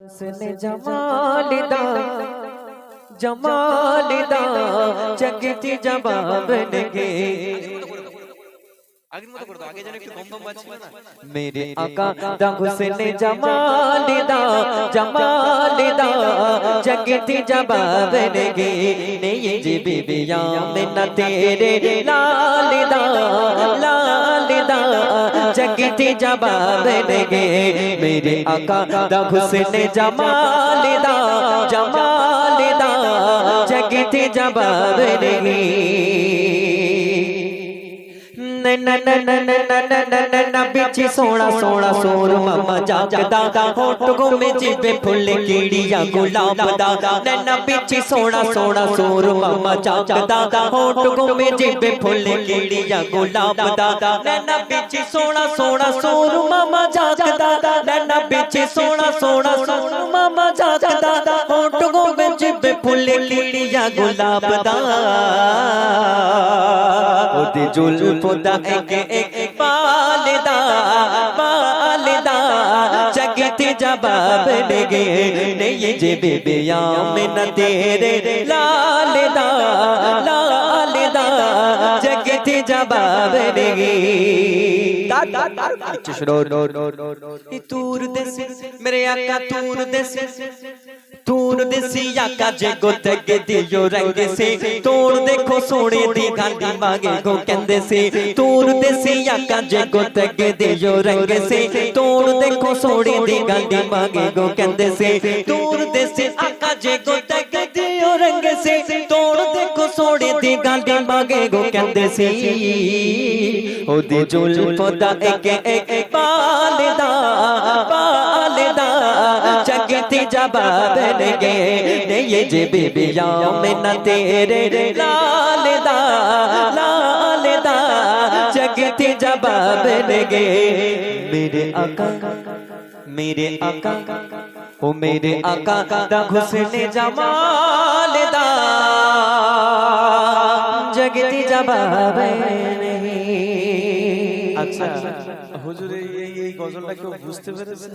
उसने जमालिदा जमालिदा जगती जवाब लगे मेरे आका दा हुस्न जमालिदा जमालिदा जगती जवाब लगे नहीं जी बीबियां में न तेरे लालिदा लालिदा जगती जवाब लगे मेरे आका दा हुस्न जमालिदा जमालिदा जगती जवाब लगे बिच सोना सोना सोर मामा जागदा होठ गुमे जिबे फुल कीड़िया गुलाब दा नैना बिच सोना सोना सोर मामा जागदा होठ गुमे जिबे फुल कीड़िया गुलाब दा नैना बिच सोना सोना सोर मामा जागदा नैना बिच सोना सोना सोर मामा जागदा होठ गुमे जिबे फुल कीड़िया गुलाब दा ओदी जुल्फ दा एक पालिदा पालिदा जगती जवाब लगे नहीं जे बेबियां में न तेरे लालिदा लालिदा जगती जवाब लगे तूर देसी मेरे आका तूर देसी तूर देसी आका जे गोतगे दियो रंग से तोड़ देखो सोने दी गांडी मांगे गो कहंदे से तूर देसी आका जे गोतगे दियो रंग से तोड़ देखो सोने दी गांडी मांगे गो कहंदे से तूर देसी आका जे गोतगे दियो रंग से तोड़ देखो सोने दी गांडी मांगे गो कहंदे से ओदी जुल्फ दा एक पालिदा पालिदा जगती जवाब लगे नहीं जे बीबियां में न तेरे लालिदा लालिदा जगती जवाब लगे मेरे आका ओ मेरे आका दा हुस्न जमालिदा जगती जवाब नहीं। আচ্ছা হুজুর এই গজলটা কেউ বুঝতে পেরেছে?